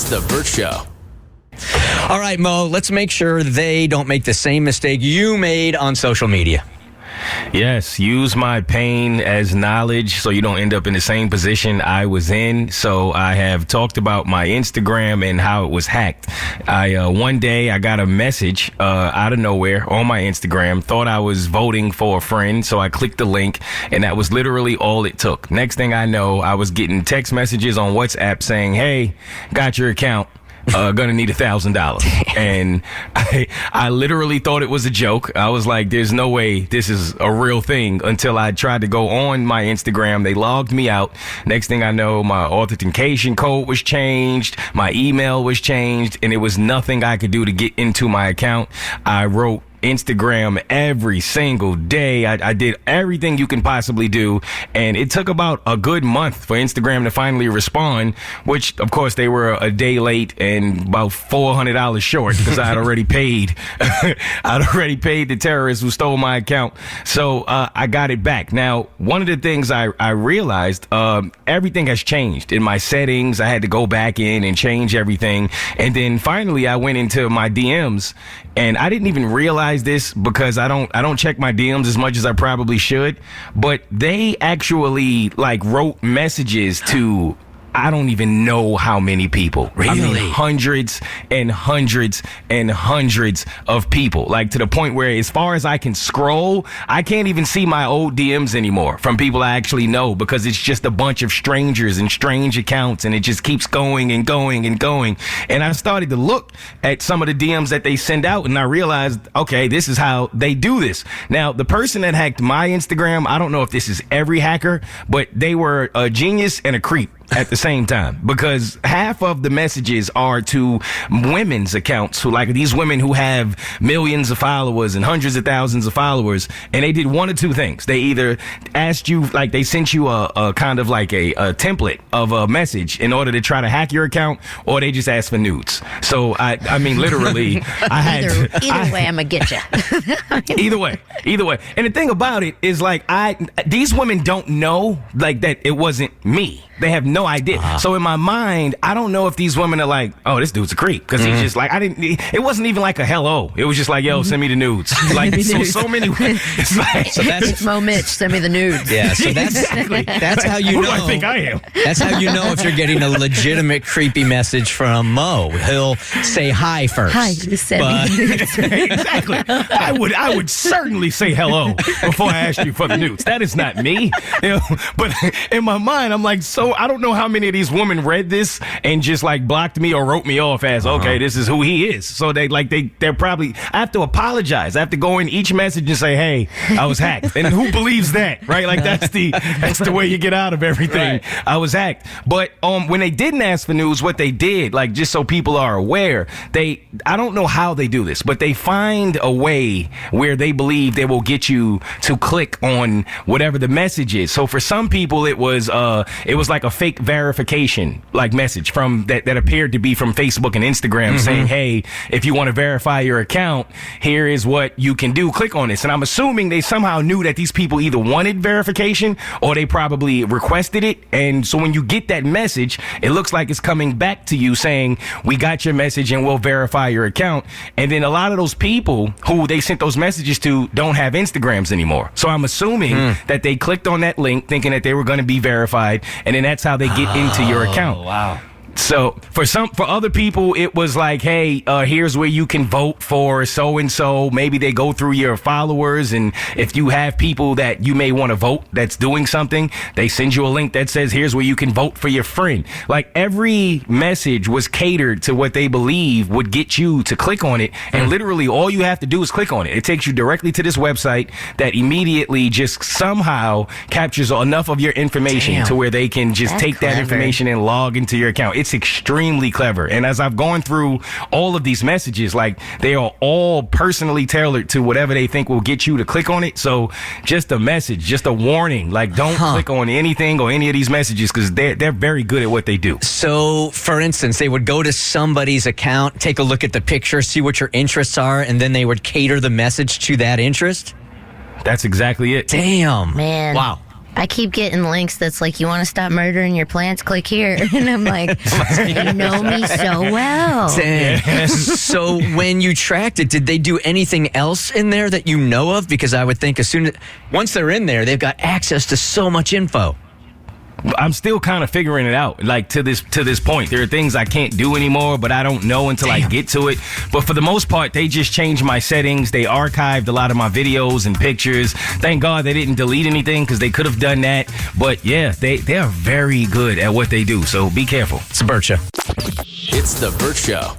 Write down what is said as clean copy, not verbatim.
It's The Burt Show. All right, Mo, let's make sure they don't make the same mistake you made on social media. Yes, use my pain as knowledge so you don't end up in the same position I was in. So I have talked about my Instagram and how it was hacked. One day I got a message out of nowhere on my Instagram, thought I was voting for a friend, so I clicked the link, and that was literally all it took. Next thing I know, I was getting text messages on WhatsApp saying, hey, got your account. Gonna need $1,000. And I literally thought it was a joke. I was like, there's no way this is a real thing until I tried to go on my Instagram. They logged me out. Next thing I know, my authentication code was changed. My email was changed, and it was nothing I could do to get into my account. I wrote Instagram every single day. I did everything you can possibly do, and it took about a good month for Instagram to finally respond, which of course they were a day late and about $400 short because I had already paid the terrorists who stole my account. So I got it back. Now, one of the things I realized, everything has changed in my settings. I had to go back in and change everything, and then finally I went into my DMs, and I didn't even realize this because I don't check my DMs as much as I probably should, but they actually wrote messages to I don't even know how many people. Really? I mean, hundreds and hundreds and hundreds of people. Like, to the point where, as far as I can scroll, I can't even see my old DMs anymore from people I actually know, because it's just a bunch of strangers and strange accounts, and it just keeps going and going and going. And I started to look at some of the DMs that they send out, and I realized, okay, this is how they do this. Now, the person that hacked my Instagram, I don't know if this is every hacker, but they were a genius and a creep at the same time, because half of the messages are to women's accounts, who, like, these women who have millions of followers and hundreds of thousands of followers, and they did one of two things. They either asked you, like, they sent you a kind of like a template of a message in order to try to hack your account, or they just asked for nudes. So I mean, literally, I had either way, I'm gonna get you. Either way. And the thing about it is, like, these women don't know, like, that it wasn't me. They have no idea. So in my mind, I don't know if these women are like, oh, this dude's a creep, because he's just like, it wasn't even like a hello. It was just like, yo, send me the nudes. Like, so many. It's like, so that's Mo Mitch. Send me the nudes. Yeah. So that's how you know. Who do I think I am? That's how you know if you're getting a legitimate creepy message from Mo. He'll say hi first. Hi, send me the nudes. Exactly. I would certainly say hello before I asked you for the nudes. That is not me. You know, but in my mind, I'm like, so I don't know how many of these women read this and just, like, blocked me or wrote me off as, okay, this is who he is. So they're probably, I have to apologize. I have to go in each message and say, hey, I was hacked. And who believes that, right? Like, that's the way you get out of everything. Right. I was hacked. But when they didn't ask for news, what they did, like, just so people are aware, I don't know how they do this, but they find a way where they believe they will get you to click on whatever the message is. So for some people, it was like a fake verification, like, message from that appeared to be from Facebook and Instagram, saying, hey, if you want to verify your account, here is what you can do. Click on this. And I'm assuming they somehow knew that these people either wanted verification or they probably requested it. And so when you get that message, it looks like it's coming back to you saying, we got your message and we'll verify your account. And then a lot of those people who they sent those messages to don't have Instagrams anymore. So I'm assuming that they clicked on that link thinking that they were going to be verified, and then that's how they get into your account. Wow. So for other people, it was like, hey, here's where you can vote for so-and-so. Maybe they go through your followers, and if you have people that you may want to vote that's doing something, they send you a link that says, here's where you can vote for your friend. Like, every message was catered to what they believe would get you to click on it, and literally all you have to do is click on it. It takes you directly to this website that immediately just somehow captures enough of your information to where they can just take that information and log into your account. It's extremely clever. And as I've gone through all of these messages, like, they are all personally tailored to whatever they think will get you to click on it. So just a message, just a warning, like, don't click on anything or any of these messages, because they're very good at what they do. So, for instance, they would go to somebody's account, take a look at the picture, see what your interests are, and then they would cater the message to that interest? That's exactly it. Damn. Man. Wow. I keep getting links that's like, you want to stop murdering your plants? Click here. And I'm like, you know me so well. Dang. So when you tracked it, did they do anything else in there that you know of? Because I would think once they're in there, they've got access to so much info. I'm still kind of figuring it out. Like to this point, there are things I can't do anymore, but I don't know until I get to it. But for the most part, they just changed my settings. They archived a lot of my videos and pictures. Thank God they didn't delete anything because they could have done that. But yeah, they are very good at what they do. So be careful. It's Bert Show. It's the Bert Show.